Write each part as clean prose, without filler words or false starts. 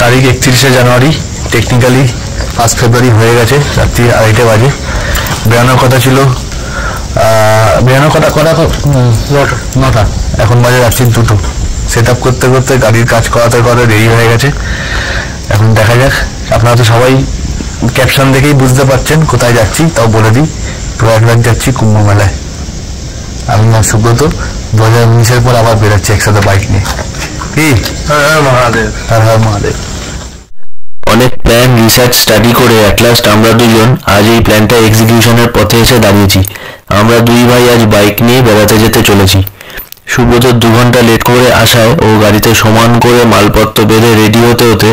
তারিখ 31শে জানুয়ারি, টেকনিক্যালি 1 ফেব্রুয়ারি হয়ে গেছে, রাত্রি 2:30 বাজে। বেরোনোর কথা ছিল, বেরোনোর কথা 9টা, এখন বাজে রাত্রি 2টো। সেট আপ করতে করতে গাড়ির কাজ করাতে দেরি হয়ে গেছে। এখন দেখা যাক, আপনারা তো সবাই ক্যাপশন দেখেই বুঝতে পারছেন কোথায় যাচ্ছি। তাও বলে দিই, প্রয়াগরাজ যাচ্ছি কুম্ভ মেলায়। আমি আর সুব্রত 2019-এর পর আবার বেরোচ্ছি একসাথে বাইক নিয়ে। কি হর হর মহাদেব, হর হর মহাদেব। অনেক প্ল্যান রিসার্চ স্টাডি করে অ্যাট লাস্ট আমরা দুজন আজ এই প্ল্যানটা এক্সিকিউশনের পথে এসে দাঁড়িয়েছি। আমরা দুই ভাই আজ বাইক নিয়ে বেড়াতে যেতে চলেছি। সুব্রত 2 ঘন্টা লেট করে আসায় ও গাড়িতে সমান করে মালপত্র বেঁধে রেডি হতে হতে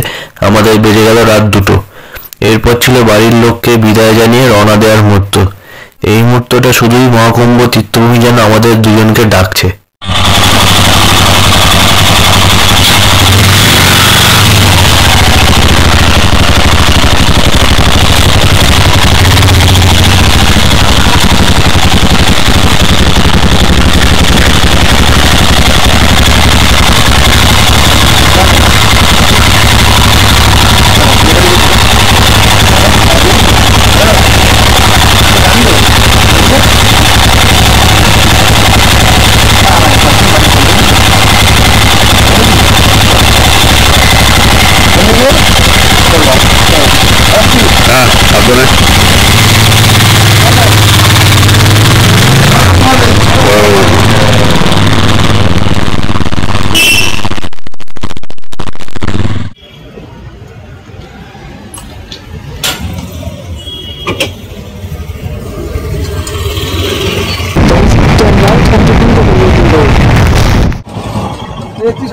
আমাদের বেজে গেল রাত 2টো। এরপর ছিল বাড়ির লোককে বিদায় জানিয়ে রওনা দেওয়ার মুহূর্ত। এই মুহূর্তটা শুধুই মহাকুম্ভ তীর্থভূমি যেন আমাদের দুজনকে ডাকছে।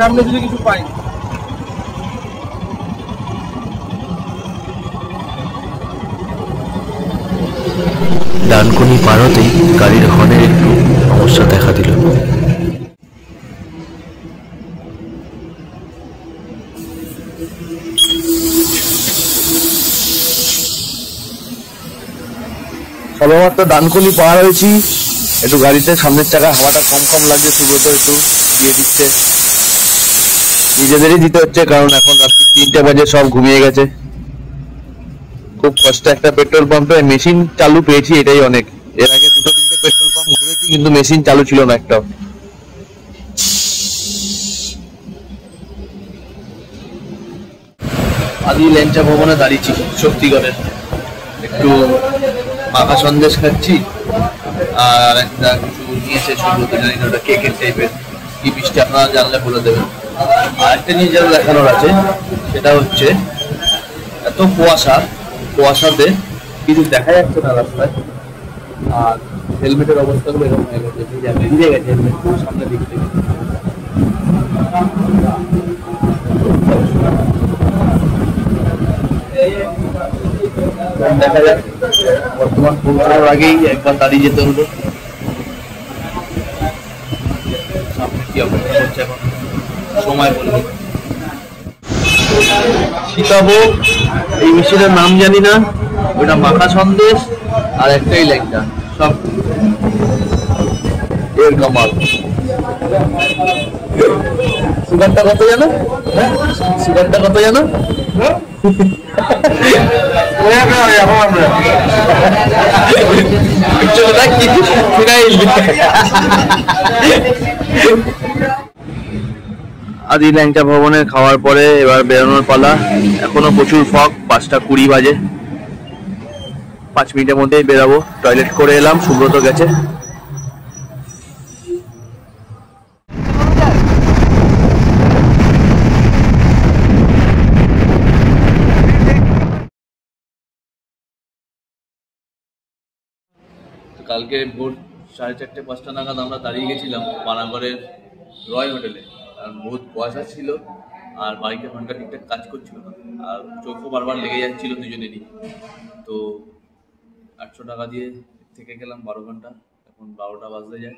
সামনে যদি কিছু পাই। ডানকুনি পার হতেই গাড়ির হর্নের একটু সমস্যা দেখা দিল। সবেমাত্র ডানকুনি পার হয়েছি। একটু গাড়িতে সামনের চাকা হাওয়াটা কম কম লাগছে, সুব্রত একটু দিয়ে দিচ্ছে, নিজেদেরই দিতে হচ্ছে, কারণ এখন রাত্রি 3টে বাজে, সব ঘুমিয়ে গেছে। খুব কষ্টে একটা পেট্রোল পাম্পে মেশিন চালু পেয়েছি, এটাই অনেক। এর আগে 2-3টে পেট্রোল পাম্প ঘুরেছি, কিন্তু মেশিন চালু ছিল না একটাও। আদি ল্যাংচা ভবনে দাঁড়িয়েছি শক্তিগড়ের, একটু মাখা সন্দেশ খাচ্ছি, আর একটা কিছু নিয়েছে সুব্রত, জানি না ওটা কেকের টাইপের, কি মিষ্টি আপনারা জানলে বলে দেবেন। আর একটা জিনিস যেটা দেখানোর আছে, সেটা হচ্ছে এত কুয়াশাতে কিছু দেখা যাচ্ছে না রাস্তায়, আর হেলমেটের অবস্থাগুলো এরকম হয়ে গেছে, ভিজে গেছে হেলমেট সামনের দিক থেকে। দেখা যাক, বর্তমান পৌঁছানোর আগেই একবার দাঁড়িয়ে যেতে হলো। সামনে কি অপেক্ষা করছে এখন সময় বলবে। সীতাভোগ, এই মিষ্টিটার নাম জানি না, ওইটা মাখা সন্দেশ, আর একটাই ল্যাংচা, সব এর কামাল। সুগারটা কত জানো? সুগারটা কত জানো? আদি ল্যাংচা ভবনে খাওয়ার পরে এবার বেরোনোর পালা। এখনো প্রচুর ফগ, 5টা 20 বাজে। 5 মিনিটের মধ্যেই বেরাবো। টয়লেট করে এলাম, সুব্রত গেছে। কালকে ভোর 4:30-5টা নাগাদ আমরা দাঁড়িয়ে গেছিলাম পানাগড়ের রয় হোটেলে, আর বহুত কুয়াশা ছিল, আর বাইকের হর্নটা ঠিকঠাক কাজ করছিল না, আর চোখও বারবার লেগে যাচ্ছিল দুজনেরই। তো 800 টাকা দিয়ে থেকে গেলাম 12 ঘন্টা, এখন 12টা বাজতে যায়।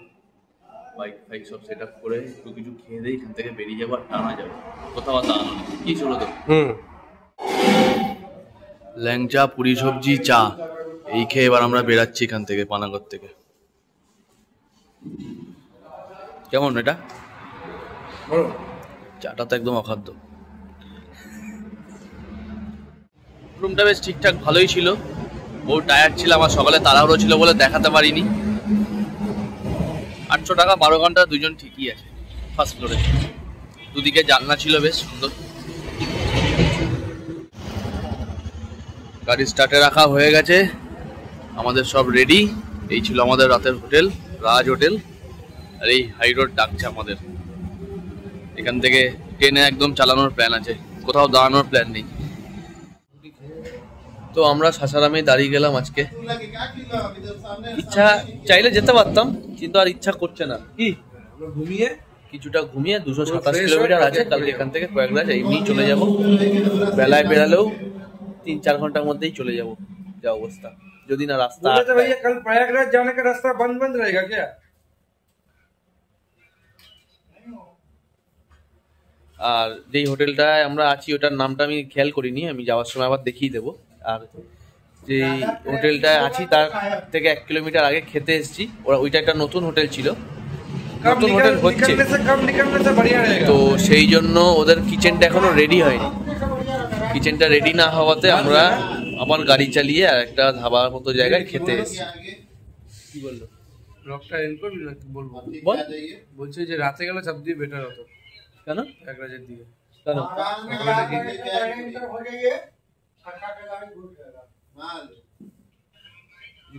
বাইক ফাইক সব সেট আপ করে একটু কিছু খেয়ে দিয়ে এখান থেকে বেরিয়ে যাবো, আর টানা যাবে, কোথাও আর দাঁড়ানো নেই। কি ছিল তো ল্যাংচা, পুরি সবজি, চা, এই খেয়ে এবার আমরা বেরাচ্ছি এখান থেকে, পানাগড় থেকে। কেমন এটা? চাটা তো একদম অখাদ্য। রুমটা বেশ ঠিকঠাক ভালোই ছিল। বহু টায়ার্ড ছিলাম আর সকালে তাড়াহুড়ো ছিল বলে দেখাতে পারিনি। 800 টাকা 12 ঘন্টা দুজন ঠিকই আছে। ফার্স্ট ফ্লোরে দুদিকে জানলা ছিল, বেশ সুন্দর। গাড়ি স্টার্টে রাখা হয়ে গেছে, আমাদের সব রেডি। এই ছিল আমাদের রাতের হোটেল, রাজ হোটেল। আর এই হাই রোড ডাকছে আমাদের। এখান থেকে ট্রেনে একদম চালানোর প্ল্যান আছে, কোথাও দাঁড়ানোর প্ল্যান নেই। তো আমরা সাসারামে দাঁড়িয়ে গেলাম আজকে। ইচ্ছা চাইলে যেতে পারতাম, কিন্তু আর ইচ্ছা করছে না। কি কিছুটা ঘুমিয়ে 227 কিলোমিটার আছে কালকে এখান থেকে প্রয়াগরাজ এমনি চলে যাব। বেলায় বেরালেও 3-4 ঘন্টার মধ্যেই চলে যাব, যা অবস্থা। যদি না রাস্তা कल प्रयागराज जाने का रास्ता बंद रहेगा क्या? আর যেই হোটেলটায় আমরা আছি ওটার নামটা আমি খেয়াল করিনি, আমি যাওয়ার সময় আবার দেখিয়ে দেবো। আর যে হোটেলটায় আছি তার থেকে 1 কিলোমিটার আগে খেতে এসেছি। ওইটা একটা নতুন হোটেল ছিল, নতুন হোটেল হচ্ছে, তো সেই জন্য ওদের কিচেনটা এখনো রেডি হয়নি। কিচেনটা রেডি না হওয়াতে আমরা আবার গাড়ি চালিয়ে আর একটা ধাবার মতো জায়গায় খেতে এসেছি। কি বললো রকটা এন্ড করবি না? বলবো বল। বলছে যে রাতে গেলে সব দিয়ে বেটার হতো। কেন? প্রয়াগরাজের দিকে কেন?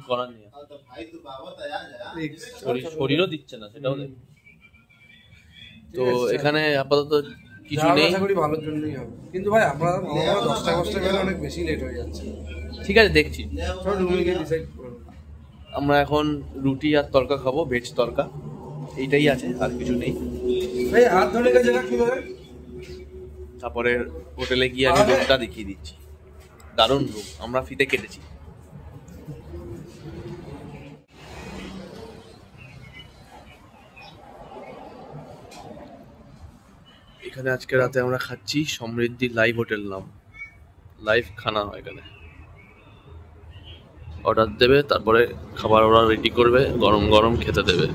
করার নেই, শরীরও দিচ্ছে না, সেটাও দেখ। তো এখানে আপাতত কিছু নেই। আশা করি ভালোর জন্যই হবে, কিন্তু ভাই আমরা 10টা গেলে অনেক বেশি লেট হয়ে যাচ্ছে। ঠিক আছে, দেখছি। চল রুমে গিয়ে ডিসাইড করব। আমরা এখন রুটি আর তরকা খাবো, ভেজ তরকা। এইটাই আছে, আর কিছু নেই। ভাই হাত ধরে কা জায়গা কি হবে? তারপরে হোটেলে গিয়ে আমি রুমটা দেখিয়ে দিচ্ছি। দারুণ রুম, আমরা ফিতে কেটেছি। এখানে আজকে রাতে আমরা খাচ্ছি সমৃদ্ধি লাইভ হোটেল, নাম লাইভ খানা হয়। এখানে অর্ডার দেবে, তারপরে খাবার ওরা রেডি করবে, গরম গরম খেতে দেবে।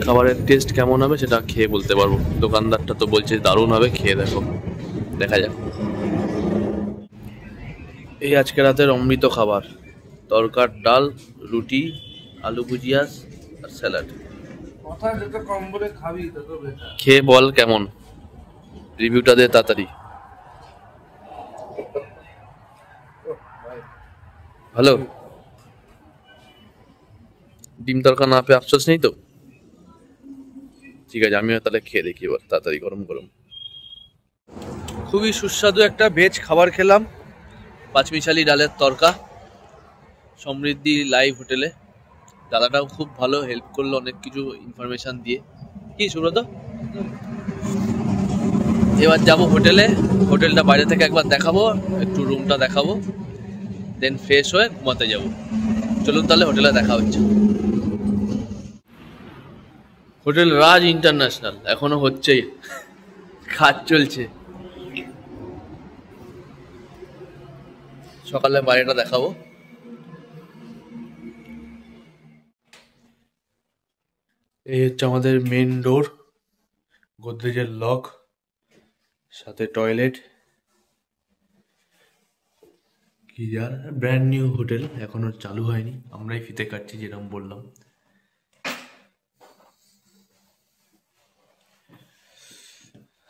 খাবারের টেস্ট কেমন হবে সেটা খেয়ে বলতে পারবো। দোকানদারটা তো বলছে দারুণ হবে, খেয়ে দেখো, দেখা যাক। এই আজকে রাতের অমৃত খাবার, তরকার ডাল, রুটি, আলু ভুজিয়া আর স্যালাড। কথা যত কম বলে খাবি তত বেটার। খেয়ে বল কেমন, রিভিউটা দে তাড়াতাড়ি। ভালো? ডিম তরকা না পেয়ে আফসোস নেই তো? ঠিক আছে, আমিও তাহলে খেয়ে দেখি এবার তাড়াতাড়ি, গরম গরম। খুবই সুস্বাদু একটা ভেজ খাবার খেলাম, পাঁচমিশালি ডালের তরকা, সমৃদ্ধি লাইভ হোটেলে। দাদাটাও খুব ভালো হেল্প করলো, অনেক কিছু ইনফরমেশন দিয়ে। কি সুব্রত, এবার যাবো হোটেলে। হোটেলটা বাইরে থেকে একবার দেখাবো, একটু রুমটা দেখাবো, দেন ফ্রেশ হয়ে ঘুমাতে যাবো। চলুন তাহলে হোটেলে দেখা হচ্ছে। হোটেল রাজ ইন্টারন্যাশনাল এখনো হচ্ছেই, কাজ চলছে। সকালে বাইরেটা দেখাবো। এই হচ্ছে আমাদের মেন ডোর, গোদরেজের লক, সাথে toilet, geyser. Brand new hotel, এখনো চালু হয়নি, আমরাই ফিতে কাটছি যেরকম বললাম।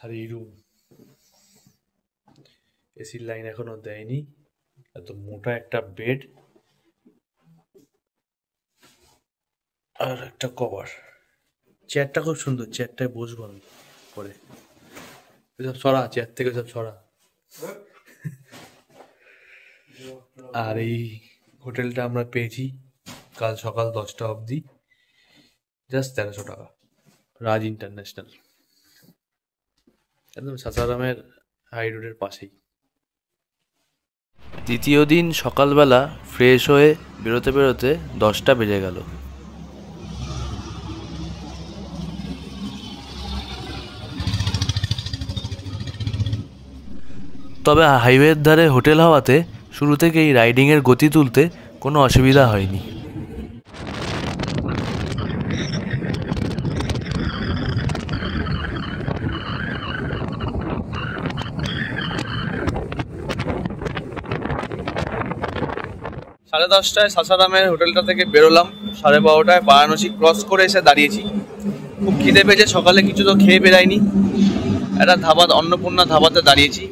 আর এই রুম, এসির লাইন এখনো দেয়নি। এত মোটা একটা বেড আর একটা কভার। চেয়ারটা খুব সুন্দর, চেয়ারটায় বসবো আমি পরে। সব ছড়া, চেয়ার থেকে সব ছড়া। আর এই হোটেলটা আমরা পেয়েছি কাল সকাল 10টা অবধি, জাস্ট 1300 টাকা। রাজ ইন্টারন্যাশনাল, একদম সাসারামের হাই রোডের পাশেই। দ্বিতীয় দিন সকালবেলা ফ্রেশ হয়ে বেরোতে বেরোতে 10টা বেজে গেল। তবে হাইওয়ের ধারে হোটেল হওয়াতে শুরু থেকেই রাইডিংয়ের গতি তুলতে কোনো অসুবিধা হয়নি। 10:30টায় সাসারামের হোটেলটা থেকে বেরোলাম, 12:30টায় বারাণসী ক্রস করে এসে দাঁড়িয়েছি। খুব খিদে পেয়েছে, সকালে কিছু তো খেয়ে বেরাইনি। একটা ধাবা, অন্নপূর্ণা ধাবাতে দাঁড়িয়েছি,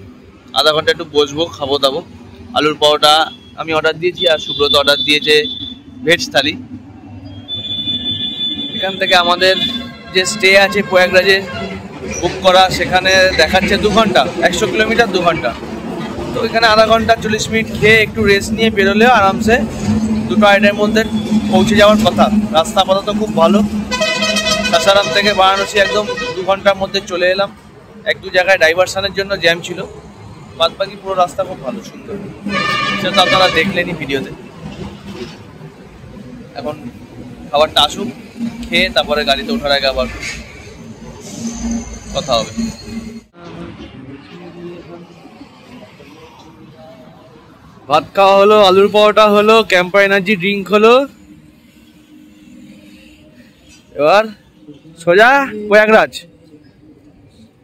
আধা ঘন্টা একটু বসবো, খাবো দাবো। আলুর পরোটা আমি অর্ডার দিয়েছি, আর সুব্রত অর্ডার দিয়েছে ভেজ থালি। এখান থেকে আমাদের যে স্টে আছে প্রয়াগরাজে বুক করা, সেখানে দেখাচ্ছে 2 ঘন্টা, 100 কিলোমিটার 2 ঘন্টা। তো এখানে আধা ঘন্টা 40 মিনিট খেয়ে একটু রেস্ট নিয়ে বেরোলেও আরামসে 2-2.5 মধ্যে পৌঁছে যাওয়ার কথা। রাস্তা আপাতত খুব ভালো। সাসারাম থেকে বারাণসী একদম 2 ঘন্টার মধ্যে চলে এলাম। 1-2 জায়গায় ডাইভারশনের জন্য জ্যাম ছিল, বাদ বাকি পুরো রাস্তা খুব ভালো, সুন্দর। সেটা তো আপনারা দেখলেনই ভিডিওতে। এখন খাবারটা আসুক, খেয়ে তারপরে গাড়িতে ওঠার আগে আবার কথা হবে। ভাত খাওয়া হলো, আলুর পরোটা হলো, ক্যাম্পার এনার্জি ড্রিঙ্ক হলো। এবার সোজা প্রয়াগরাজ,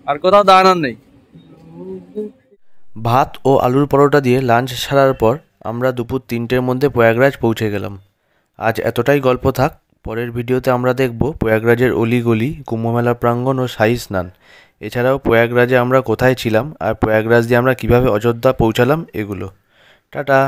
আর কোথাও দাঁড়ানোর নেই। ভাত ও আলুর পরোটা দিয়ে লাঞ্চ সারার পর আমরা দুপুর 3টের মধ্যে প্রয়াগরাজ পৌঁছে গেলাম। আজ এতটাই গল্প থাক, পরের ভিডিওতে আমরা দেখব প্রয়াগরাজের অলিগলি, কুম্ভমেলা প্রাঙ্গণ ও শাহী স্নান। এছাড়াও প্রয়াগরাজে আমরা কোথায় ছিলাম আর প্রয়াগরাজ দিয়ে আমরা কিভাবে অযোধ্যা পৌঁছালাম, এগুলো। টাটা।